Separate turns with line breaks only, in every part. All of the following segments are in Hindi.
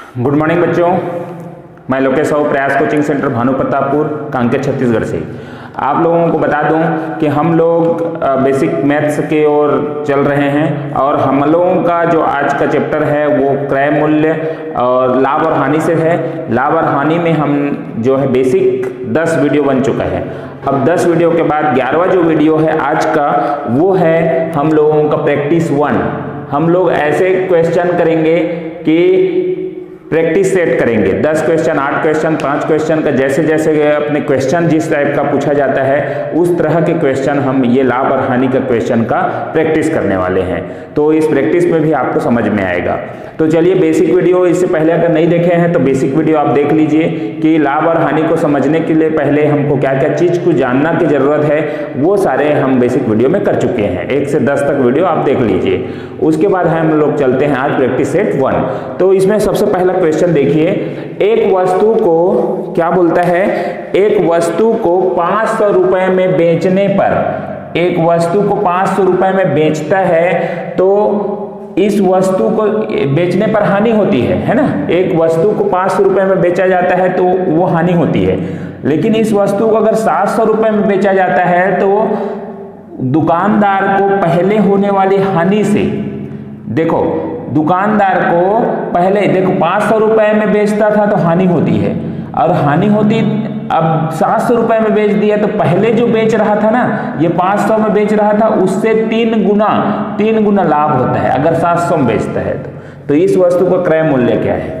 गुड मॉर्निंग बच्चों, मैं लोकेश साहू प्रयास कोचिंग सेंटर भानु प्रतापपुर कांकेर छत्तीसगढ़ से। आप लोगों को बता दूं कि हम लोग बेसिक मैथ्स की ओर चल रहे हैं और हम लोगों का जो आज का चैप्टर है वो क्रय मूल्य और लाभ और हानि से है। लाभ और हानि में हम जो है बेसिक 10 वीडियो बन चुका है। अब 10 वीडियो के बाद 11वां जो वीडियो है आज का वो है हम लोगों का प्रैक्टिस 1। हम लोग ऐसे क्वेश्चन करेंगे कि प्रैक्टिस सेट करेंगे 10 क्वेश्चन, 8 क्वेश्चन, 5 क्वेश्चन का जैसे जैसे अपने क्वेश्चन जिस टाइप का पूछा जाता है उस तरह के क्वेश्चन हम ये लाभ और हानि का क्वेश्चन का प्रैक्टिस करने वाले हैं। तो इस प्रैक्टिस में भी आपको समझ में आएगा। तो चलिए बेसिक वीडियो इससे पहले अगर नहीं देखे हैं तो बेसिक वीडियो आप देख लीजिए कि लाभ और हानि को समझने के लिए पहले हमको क्या क्या चीज को जानना की जरूरत है वो सारे हम बेसिक वीडियो में कर चुके हैं। 1 से 10 तक वीडियो आप देख लीजिए। उसके बाद हम लोग चलते हैं आज प्रैक्टिस सेट 1। तो इसमें सबसे पहला क्वेश्चन देखिए, एक वस्तु को क्या बोलता है, एक वस्तु को 500 रुपए में बेचने पर, एक वस्तु को 500 रुपए में बेचता है तो इस वस्तु को बेचने पर हानि होती है ना। एक वस्तु को 500 रुपए में बेचा जाता है तो वो हानि होती है, लेकिन इस वस्तु को अगर 700 रुपए में बेचा जाता है तो दुकानदार को पहले होने वाली हानि से, देखो दुकानदार को पहले देखो 500 रुपए में बेचता था तो हानि होती है और हानि होती, अब 700 रुपए में बेच दिया तो पहले जो बेच रहा था ना, ये 500 में बेच रहा था उससे 3 गुना लाभ होता है अगर 700 में बेचता है तो इस वस्तु का क्रय मूल्य क्या है।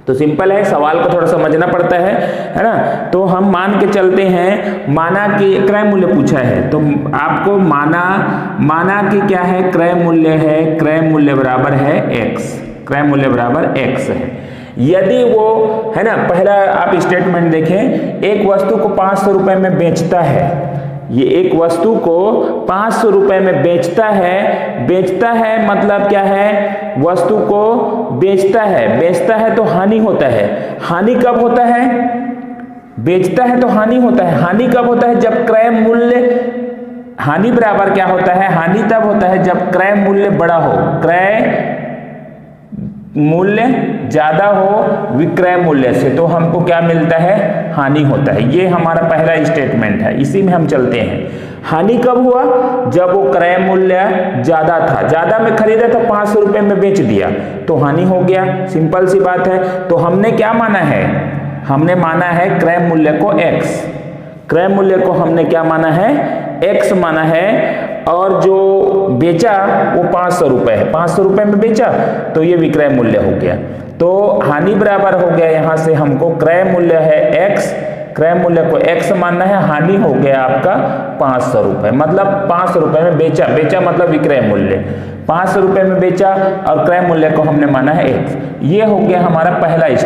तो सिंपल है, सवाल को थोड़ा समझना पड़ता है ना। तो हम मान के चलते हैं, माना कि क्रय मूल्य पूछा है तो आपको माना कि क्या है, क्रय मूल्य है, क्रय मूल्य बराबर है x, क्रय मूल्य बराबर x है। यदि वो है ना, पहला आप स्टेटमेंट देखें, एक वस्तु को 500 रुपए में बेचता है, ये एक वस्तु को 500 रुपए में बेचता है मतलब क्या है, वस्तु को बेचता है तो हानि होता है। हानि कब होता है, बेचता है तो हानि होता है। हानि कब होता है, जब क्रय मूल्य, हानि बराबर क्या होता है, हानि तब होता है जब क्रय मूल्य बड़ा हो, क्रय मूल्य ज्यादा हो विक्रय मूल्य से, तो हमको क्या मिलता है, हानि होता है। ये हमारा पहला स्टेटमेंट है, इसी में हम चलते हैं। हानि कब हुआ, जब वो क्रय मूल्य ज्यादा था, ज्यादा में खरीदा था 500 रुपए में बेच दिया तो हानि हो गया, सिंपल सी बात है। तो हमने क्या माना है, हमने माना है क्रय मूल्य को x, क्रय मूल्य को हमने क्या माना है, x माना है, और जो बेचा वो 500 रुपए है, 500 रुपए में बेचा तो ये विक्रय मूल्य हो गया। तो हानि बराबर हो गया, यहां से हमको क्रय मूल्य है x, क्रय मूल्य को x मानना है, हानि हो गया आपका 500 रुपए, मतलब 500 रुपए में बेचा मतलब विक्रय मूल्य, 500 रुपए में बेचा और क्रय मूल्य को हमने माना है x। ये हो गया हमारा पहला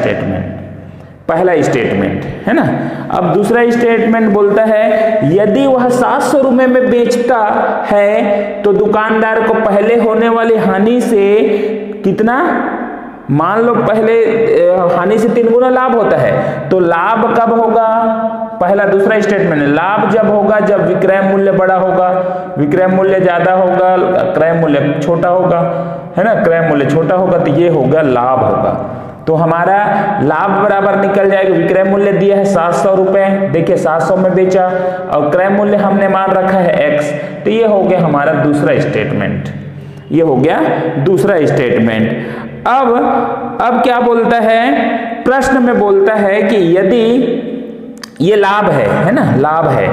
स्टेटमेंट है ना। अब दूसरा स्टेटमेंट बोलता है, यदि वह 700 रुपए में बेचता है तो दुकानदार को पहले होने वाली हानि से कितना, मान लो पहले हानि से 3 गुना लाभ होता है, तो लाभ कब होगा, पहला दूसरा स्टेटमेंट है, लाभ जब होगा जब विक्रय मूल्य बड़ा होगा, विक्रय मूल्य ज्यादा होगा, क्रय मूल्य छोटा होगा, है ना, क्रय मूल्य छोटा होगा तो ये होगा लाभ होगा। तो हमारा लाभ बराबर निकल जाएगा, विक्रय मूल्य दिया है 700 रुपए, देखिए 700 में बेचा और क्रय मूल्य हमने मान रखा है x, तो ये हो गया हमारा दूसरा स्टेटमेंट, ये हो गया दूसरा स्टेटमेंट। अब क्या बोलता है, प्रश्न में बोलता है कि यदि ये लाभ है ना, लाभ है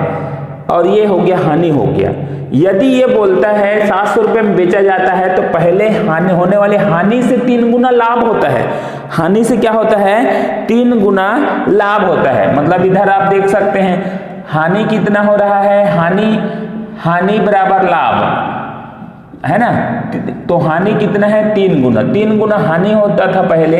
और ये हो गया हानि हो गया। यदि ये बोलता है 700 रुपए में बेचा जाता है तो पहले हानि होने वाली हानि से 3 गुना लाभ होता है, हानि से क्या होता है, 3 गुना लाभ होता है। मतलब इधर आप देख सकते हैं हानि कितना हो रहा है, हानि बराबर लाभ है ना, तो हानि कितना है, 3 गुना हानि होता था पहले,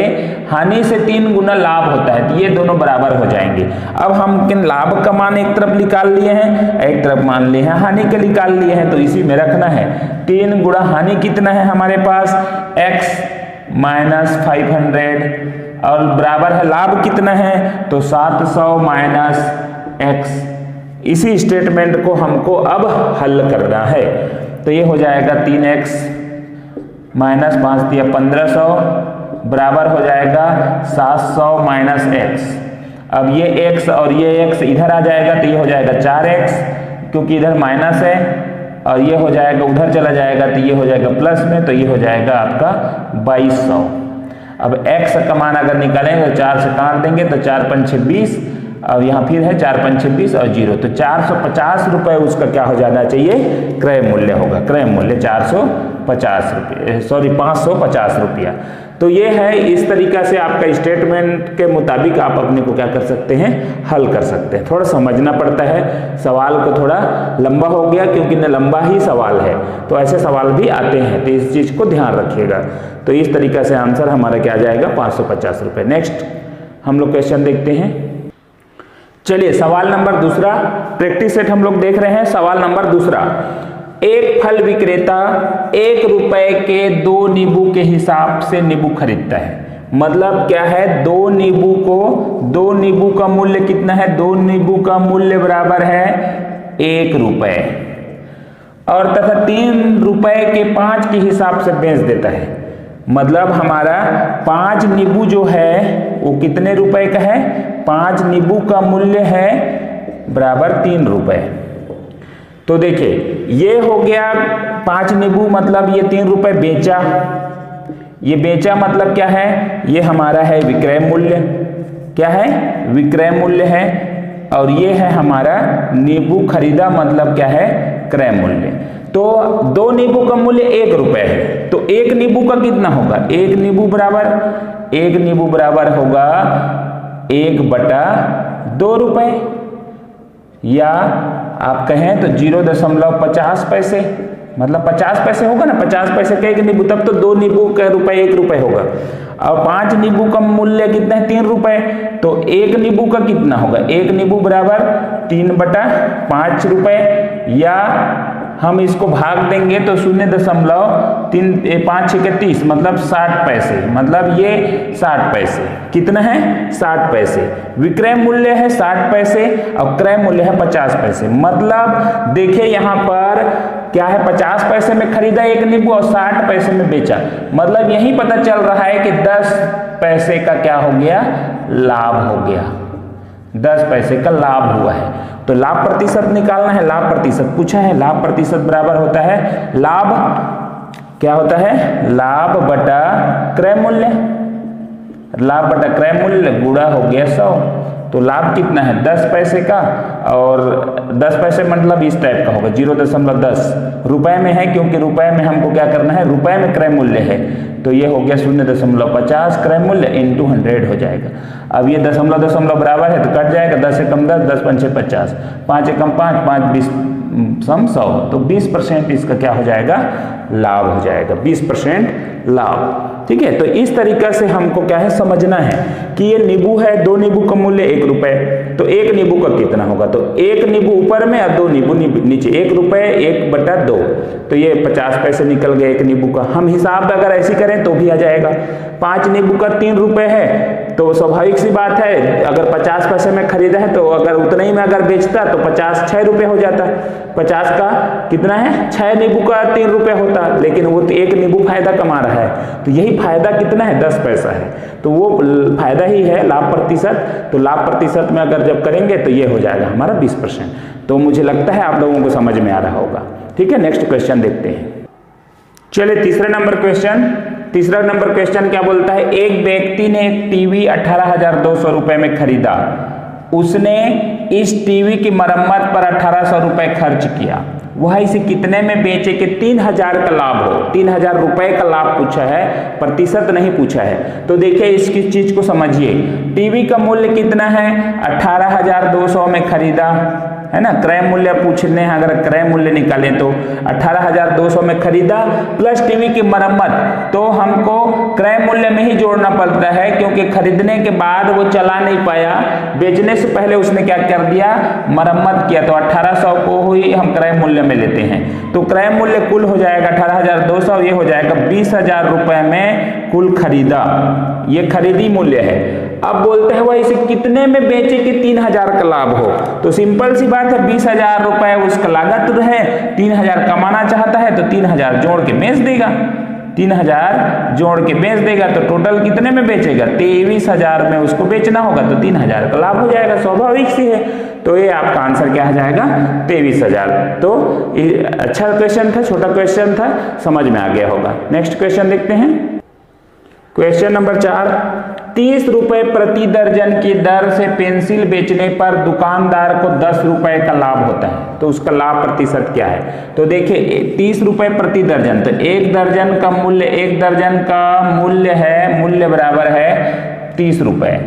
हानि से 3 गुना लाभ होता है, तो ये दोनों बराबर हो जाएंगे। अब हम किन लाभ का मान एक तरफ निकाल लिए हैं, एक तरफ मान लिए हैं हानि के निकाल लिए हैं, तो इसी में रखना है। 3 गुना हानि कितना है हमारे पास, x माइनस 500 और बराबर है लाभ कितना है, तो 700 माइनस x। इसी स्टेटमेंट को हमको अब हल करना है, तो ये हो जाएगा 3x माइनस 5 दिया 1500 बराबर हो जाएगा 700 माइनस x। अब ये x और ये x इधर आ जाएगा तो ये हो जाएगा 4x, क्योंकि इधर माइनस है, और ये हो जाएगा उधर चला जाएगा तो ये हो जाएगा प्लस में, तो ये हो जाएगा आपका 2200। अब x का मान अगर निकालेंगे तो 4 से काट देंगे तो 4 पंचे 20, अब यहाँ फिर है 4 पंचे 20 और 0, तो 450 रुपये उसका क्या हो जाना चाहिए, क्रय मूल्य होगा। क्रय मूल्य 450 रुपये, सॉरी 550 रुपया। तो ये है, इस तरीका से आपका स्टेटमेंट के मुताबिक आप अपने को क्या कर सकते हैं, हल कर सकते हैं। थोड़ा समझना पड़ता है, सवाल को थोड़ा लंबा हो गया क्योंकि न लंबा ही सवाल है, तो ऐसे सवाल भी आते हैं, तो इस चीज़ को ध्यान रखिएगा। तो इस तरीका से आंसर हमारा क्या जाएगा, 550 रुपये। नेक्स्ट हम लोग क्वेश्चन देखते हैं। चलिए सवाल नंबर दूसरा, प्रैक्टिस सेट हम लोग देख रहे हैं। सवाल नंबर दूसरा, एक फल विक्रेता 1 रुपए के 2 नींबू के हिसाब से नींबू खरीदता है। मतलब क्या है, 2 नींबू का मूल्य कितना है, 2 नींबू का मूल्य बराबर है 1 रुपए, और तथा 3 रुपए के 5 के हिसाब से बेच देता है। मतलब हमारा 5 नींबू जो है वो कितने रुपए का है, 5 नींबू का मूल्य है बराबर 3 रुपए। तो देखिए ये हो गया 5 नींबू, मतलब ये 3 रुपए बेचा। ये बेचा मतलब क्या है, ये हमारा है विक्रय मूल्य। क्या है, विक्रय मूल्य है। और ये है हमारा नींबू खरीदा, मतलब क्या है, क्रय मूल्य। तो 2 नींबू का मूल्य 1 रुपए है, तो 1 नींबू का कितना होगा, 1 नींबू बराबर होगा 1/2 रुपए, या आप कहें तो 0.50 पैसे, मतलब 50 पैसे होगा ना, 50 पैसे का 1 नींबू, तब तो 2 नींबू का रुपए 1 रुपए होगा। और 5 नींबू का मूल्य कितना है, 3 रुपए, तो 1 नींबू का कितना होगा, 1 नींबू बराबर 3/5 रुपए, या हम इसको भाग देंगे तो 0.5 6 30, मतलब 60 पैसे, मतलब ये 60 पैसे कितना है, 60 पैसे। विक्रय मूल्य है 60 पैसे और क्रय मूल्य है 50 पैसे। मतलब देखिए यहाँ पर क्या है, 50 पैसे में खरीदा 1 नींबू और 60 पैसे में बेचा। मतलब यही पता चल रहा है कि 10 पैसे का क्या हो गया, लाभ हो गया, 10 पैसे का लाभ हुआ है। तो लाभ प्रतिशत निकालना है, लाभ प्रतिशत पूछा है। लाभ प्रतिशत बराबर होता है लाभ, क्या होता है, लाभ बटा क्रय मूल्य, लाभ बटा क्रय मूल्य गुणा हो गया 100। तो लाभ कितना है, 10 पैसे का, और 10 पैसे मतलब इस टाइप का होगा 0.10 रुपए में है, क्योंकि रुपए में हमको क्या करना है, रुपए में क्रय मूल्य है, तो ये हो गया 0.50 क्रय मूल्य इंटू 100 हो जाएगा। अब ये दशमलव बराबर है तो कट जाएगा, 10 से कम 10, 10 पंचे 50, 5 से कम 5, 5 20 सम 100, तो 20% इसका क्या हो जाएगा, लाभ हो जाएगा, 20% लाभ। ठीक है, तो इस तरीका से हमको क्या है, समझना है कि ये नींबू है, 2 नींबू का मूल्य 1 रुपए, तो 1 नींबू का कितना होगा, तो 1 नींबू ऊपर में और 2 नींबू नीचे, 1 रुपए 1/2, तो ये 50 पैसे निकल गए 1 नींबू का। हम हिसाब अगर ऐसी करें तो भी आ जाएगा। 5 नींबू का 3 रुपए है, तो स्वाभाविक सी बात है, अगर 50 पैसे में खरीदा है तो अगर उतने ही में अगर बेचता तो 50 6 रुपए हो जाता। 50 का कितना है, 6 नींबू का 3 रुपए होता, लेकिन वो तो 1 नींबू फायदा कमा रहा है, तो यही फायदा कितना है, 10 पैसा है, तो वो फायदा ही है लाभ प्रतिशत। तो लाभ प्रतिशत में अगर जब करेंगे तो ये हो जाएगा हमारा 20%। तो मुझे लगता है आप लोगों को समझ में आ रहा होगा। ठीक है, नेक्स्ट क्वेश्चन देखते हैं। चलिए तीसरा नंबर क्वेश्चन क्या बोलता है, एक व्यक्ति ने एक टीवी 18,200 रुपए में खरीदा। उसने इस टीवी की मरम्मत पर 1800 रुपए खर्च किया। वह इसे कितने में बेचे कि 3000 का लाभ हो। 3000 रुपए का लाभ पूछा है, प्रतिशत नहीं पूछा है। तो देखिए इसकी चीज को समझिए, टीवी का मूल्य कितना है, 18,200 में खरीदा है ना, क्रय मूल्य पूछने हैं, अगर क्रय मूल्य निकालें तो 18,200 में खरीदा प्लस टीवी की मरम्मत, तो हमको क्रय मूल्य में ही जोड़ना पड़ता है, क्योंकि खरीदने के बाद वो चला नहीं पाया, बेचने से पहले उसने क्या कर दिया, मरम्मत किया, तो 1800 को ही हम क्रय मूल्य में लेते हैं। तो क्रय मूल्य कुल हो जाएगा 18,200, ये हो जाएगा 20,000 रुपए में कुल खरीदा, ये खरीदी मूल्य है। अब बोलते हैं वह इसे कितने में बेचे कि 3000 का लाभ हो। तो सिंपल सी बात है, 20,000 रुपए उसका लागत रहे, 3000 कमाना चाहता है तो 3000 जोड़ के बेच देगा। 3000 जोड़ के बेच देगा तो टोटल कितने में बेचेगा, 23,000 में उसको बेचना होगा तो 3000 का लाभ हो जाएगा, स्वाभाविक सी है। तो ये आपका आंसर क्या आ जाएगा, 23,000। तो अच्छा क्वेश्चन था, छोटा क्वेश्चन था, समझ में आ गया होगा। नेक्स्ट क्वेश्चन देखते हैं। क्वेश्चन नंबर 4, 30 रुपए प्रति दर्जन की दर से पेंसिल बेचने पर दुकानदार को 10 रुपए का लाभ होता है, तो उसका लाभ प्रतिशत क्या है। तो देखिए 30 रुपए प्रति दर्जन, तो एक दर्जन का मूल्य है, मूल्य बराबर है 30 रुपए।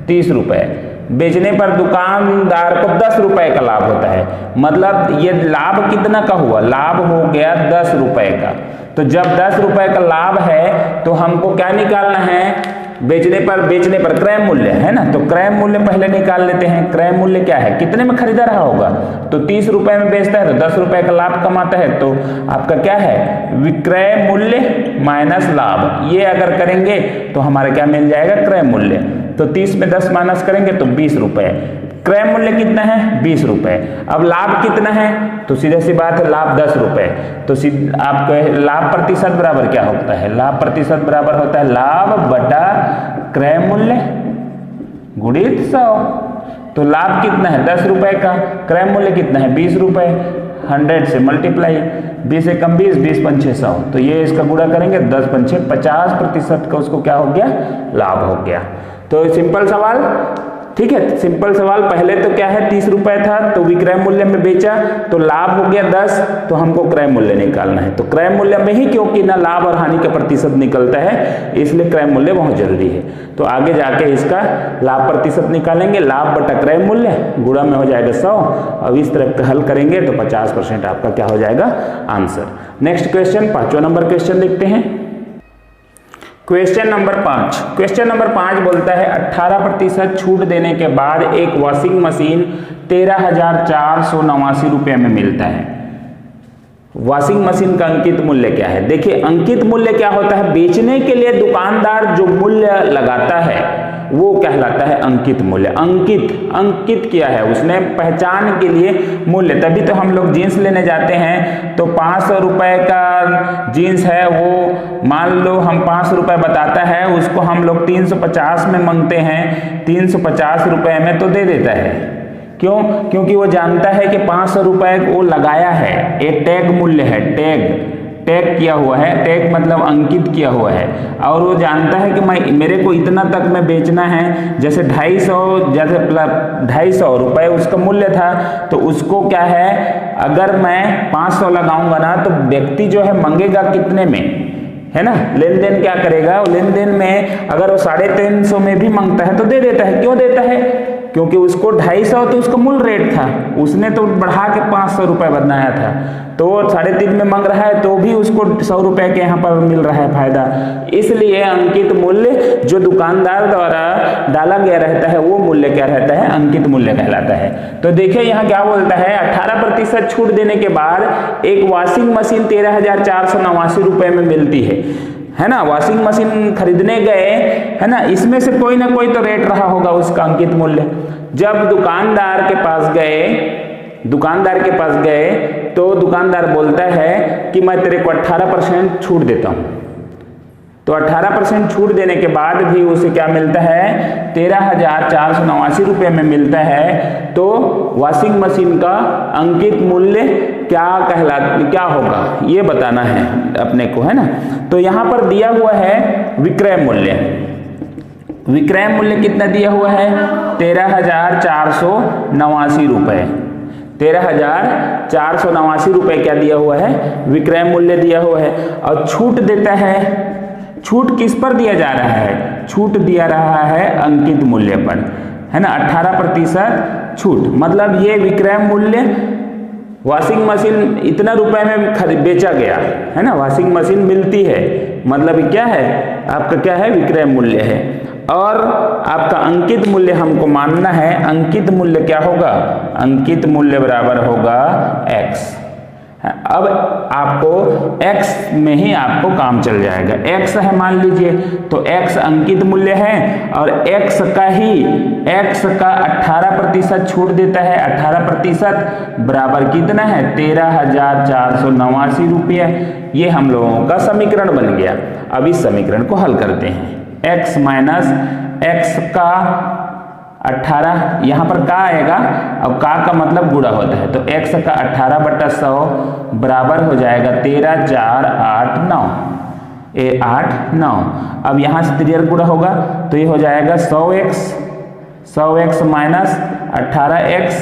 30 रुपए बेचने पर दुकानदार को 10 रुपए का लाभ होता है, मतलब ये लाभ कितना का हुआ, लाभ हो गया 10 रुपए का। तो जब 10 रुपए का लाभ है तो हमको क्या निकालना है, बेचने पर क्रय मूल्य है ना, तो क्रय मूल्य पहले निकाल लेते हैं। क्रय मूल्य क्या है, कितने में खरीदा रहा होगा, तो 30 रुपए में बेचता है तो 10 रुपए का लाभ कमाता है, तो आपका क्या है, विक्रय मूल्य माइनस लाभ। ये अगर करेंगे तो हमारा क्या मिल जाएगा, क्रय मूल्य। तो 30 में 10 माइनस करेंगे तो 20 रुपए। क्रय मूल्य कितना है, 20 रुपए। अब लाभ कितना है, तो सीधे सी बात है, लाभ 10 रुपए। तो आपका लाभ प्रतिशत बराबर क्या होता है, लाभ प्रतिशत बराबर होता है लाभ बटा क्रय मूल्य गुणित 100। तो लाभ कितना है 10 रुपए का, क्रय मूल्य कितना है 20 रुपए, 100 से मल्टीप्लाई, 20 से कम 20, 20 पंचे 100, तो ये इसका गुणा करेंगे 10 पंचे 50% का उसको क्या हो गया, लाभ हो गया। तो सिंपल सवाल, ठीक है, सिंपल सवाल। पहले तो क्या है 30 रुपए था तो विक्रय मूल्य में बेचा तो लाभ हो गया 10, तो हमको क्रय मूल्य निकालना है। तो क्रय मूल्य में ही क्योंकि ना लाभ और हानि का प्रतिशत निकलता है, इसलिए क्रय मूल्य बहुत जरूरी है। तो आगे जाके इसका लाभ प्रतिशत निकालेंगे, लाभ बटा क्रय मूल्य गुणा में हो जाएगा 100। अब इस तरह का हल करेंगे तो 50% आपका क्या हो जाएगा, आंसर। नेक्स्ट क्वेश्चन, 5वां नंबर क्वेश्चन देखते हैं। क्वेश्चन नंबर 5, क्वेश्चन नंबर 5 बोलता है 18% छूट देने के बाद एक वॉशिंग मशीन 13,489 रुपये में मिलता है। वॉशिंग मशीन का अंकित मूल्य क्या है। देखिए अंकित मूल्य क्या होता है, बेचने के लिए दुकानदार जो मूल्य लगाता है वो कहलाता है अंकित मूल्य। अंकित किया है उसने पहचान के लिए मूल्य। तभी तो हम लोग जीन्स लेने जाते हैं तो 500 रुपए का जीन्स है, वो मान लो हम 500 रुपए बताता है, उसको हम लोग 350 में मांगते हैं, 350 रुपए में तो दे देता है। क्यों, क्योंकि वो जानता है कि 500 रुपए वो लगाया है, एक टैग मूल्य है, टैग किया हुआ है, टैग मतलब अंकित किया हुआ है, और वो जानता है कि मेरे को इतना तक में बेचना है। जैसे 250 रुपए उसका मूल्य था, तो उसको क्या है, अगर मैं 500 लगाऊंगा ना तो व्यक्ति जो है मांगेगा कितने में, है ना। लेन देन क्या करेगा, लेन देन में अगर वो 350 में भी मांगता है तो दे देता है। क्यों देता है, क्योंकि उसको 250 तो उसका मूल रेट था, उसने तो बढ़ा के 500 रुपए बनाया था, तो 350 में मांग रहा है तो भी उसको 100 रुपए के यहाँ पर मिल रहा है फायदा। इसलिए अंकित मूल्य जो दुकानदार द्वारा डाला गया रहता है वो मूल्य क्या रहता है, अंकित मूल्य कहलाता है। तो देखिए यहाँ क्या बोलता है, 18% छूट देने के बाद एक वॉशिंग मशीन 13,489 रुपए में मिलती है ना। वॉशिंग मशीन खरीदने गए, है ना, इसमें से कोई ना कोई तो रेट रहा होगा उसका अंकित मूल्य। जब दुकानदार के पास गए तो दुकानदार बोलता है कि मैं तेरे को 18% छूट देता हूं। तो 18% छूट देने के बाद भी उसे क्या मिलता है, 13,489 रुपये में मिलता है। तो वॉशिंग मशीन का अंकित मूल्य क्या होगा ये बताना है अपने को, है ना। तो यहाँ पर दिया हुआ है विक्रय मूल्य। विक्रय मूल्य कितना दिया हुआ है, 13,489 रुपये। 13,489 रुपये क्या दिया हुआ है, विक्रय मूल्य दिया हुआ है। और छूट देता है, छूट किस पर दिया जा रहा है, छूट दिया रहा है अंकित मूल्य पर, है ना। 18% छूट, मतलब ये विक्रय मूल्य वॉशिंग मशीन इतना रुपए में बेचा गया है ना, वॉशिंग मशीन मिलती है, मतलब क्या है आपका, क्या है, विक्रय मूल्य है। और आपका अंकित मूल्य हमको मानना है, अंकित मूल्य क्या होगा, अंकित मूल्य बराबर होगा x, अब आपको x में ही आपको काम चल जाएगा। x है मान लीजिए, तो x अंकित मूल्य है और x का 18% छूट देता है। 18% बराबर कितना है? 13,489 रुपये। ये हम लोगों का समीकरण बन गया। अब इस समीकरण को हल करते हैं। x माइनस x का 18, यहाँ पर का आएगा, अब का मतलब गुणा होता है, तो x का 18/100 बराबर हो जाएगा 13,489। अब यहाँ से 3 गुणा होगा तो ये हो जाएगा 100x माइनस 18x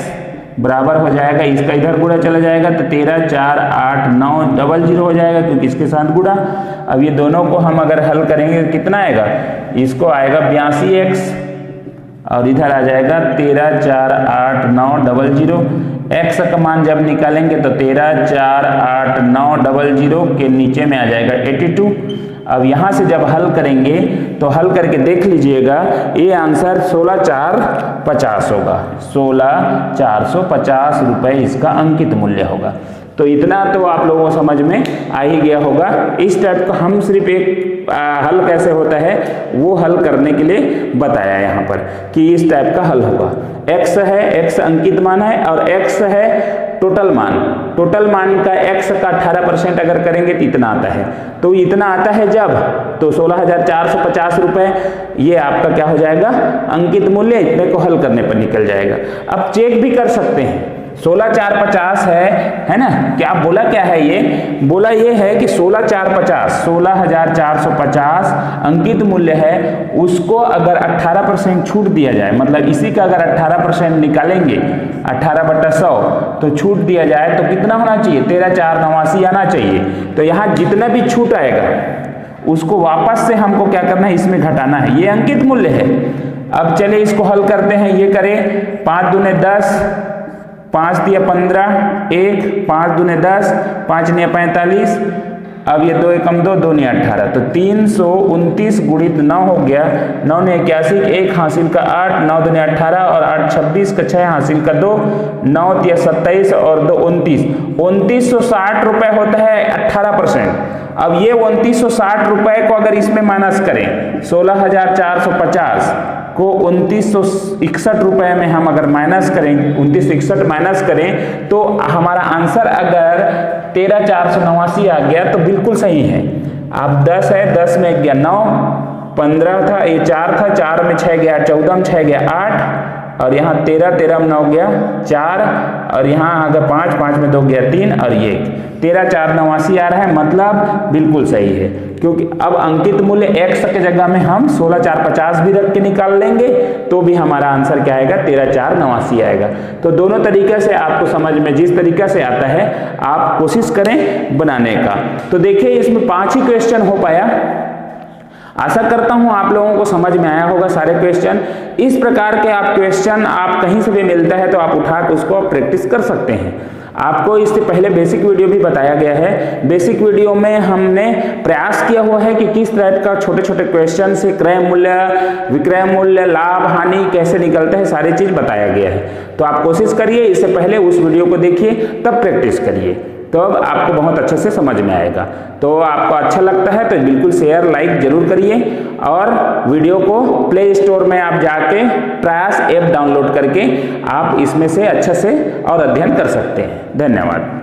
बराबर हो जाएगा, इसका इधर गुणा चला जाएगा तो 13,489 हो जाएगा क्योंकि इसके साथ गुणा। अब ये दोनों को हम अगर हल करेंगे तो कितना आएगा? इसको आएगा 82x और इधर आ जाएगा 13,48900। x का मान जब निकालेंगे तो 13,48900 के नीचे में आ जाएगा 82। अब यहाँ से जब हल करेंगे तो हल करके देख लीजिएगा, ये आंसर 16,450 होगा। 16,450 रुपये इसका अंकित मूल्य होगा। तो इतना तो आप लोगों को समझ में आ ही गया होगा। इस टाइप का हम सिर्फ एक हल कैसे होता है वो हल करने के लिए बताया यहाँ पर कि इस टाइप का हल होगा। x है, x अंकित मान है और x है टोटल मान। टोटल मान का x का 18% अगर करेंगे तो इतना आता है। तो इतना आता है जब, तो 16,450 रुपये ये आपका क्या हो जाएगा? अंकित मूल्य। इतने को हल करने पर निकल जाएगा। अब चेक भी कर सकते हैं। 16,450 है ना? क्या बोला, क्या है ये? बोला ये है कि 16,450 अंकित मूल्य है, उसको अगर 18% छूट दिया जाए, मतलब इसी का अगर 18% निकालेंगे 18/100 तो छूट दिया जाए तो कितना होना चाहिए? 13,489 आना चाहिए। तो यहाँ जितना भी छूट आएगा उसको वापस से हमको क्या करना है? इसमें घटाना है। ये अंकित मूल्य है। अब चलिए इसको हल करते हैं। ये करें 5 दूने 10, 5 दिया 15, 1, 5 दूने 10, 5 ने 45, अब ये 2 एकम 2, 2 ने 18, तो 329 गुणित 9 हो गया। 9 ने 81, 1 हासिल का 8, 9 दूने 18 और 8 26 का 6 हासिल का 2, 9 दिया 27 और 2 29। 2960 रुपये होता है 18%। अब ये 2960 रुपये को अगर इसमें माइनस करें, 16,450 को 2961 रुपये में हम अगर माइनस करें, 2961 माइनस करें तो हमारा आंसर अगर 13,489 आ गया तो बिल्कुल सही है। अब 10 है, 10 में गया 9, 15 था, ये 4 था, 4 में 6 गया 14 में 6 गया 8 और यहाँ 13 में 9 गया 4 और यहाँ अगर 5 में 2 गया 3 और ये 13,489 आ रहा है, मतलब बिल्कुल सही है। क्योंकि अब अंकित मूल्य x के जगह में हम 16,450 भी रख के निकाल लेंगे तो भी हमारा आंसर क्या आएगा? 13,489 आएगा। तो दोनों तरीके से आपको समझ में जिस तरीके से आता है आप कोशिश करें बनाने का। तो देखिए इसमें 5 ही क्वेश्चन हो पाया। आशा करता हूं आप लोगों को समझ में आया होगा सारे क्वेश्चन। इस प्रकार के आप क्वेश्चन आप कहीं से भी मिलता है तो आप उठा के उसको प्रैक्टिस कर सकते हैं। आपको इससे पहले बेसिक वीडियो भी बताया गया है। बेसिक वीडियो में हमने प्रयास किया हुआ है कि किस टाइप का छोटे छोटे क्वेश्चन से क्रय मूल्य, विक्रय मूल्य, लाभ हानि कैसे निकलते हैं, सारी चीज बताया गया है। तो आप कोशिश करिए, इससे पहले उस वीडियो को देखिए तब प्रैक्टिस करिए, तो अब आपको बहुत अच्छे से समझ में आएगा। तो आपको अच्छा लगता है तो बिल्कुल शेयर लाइक जरूर करिए और वीडियो को प्ले स्टोर में आप जाके प्रयास ऐप डाउनलोड करके आप इसमें से अच्छे से और अध्ययन कर सकते हैं। धन्यवाद।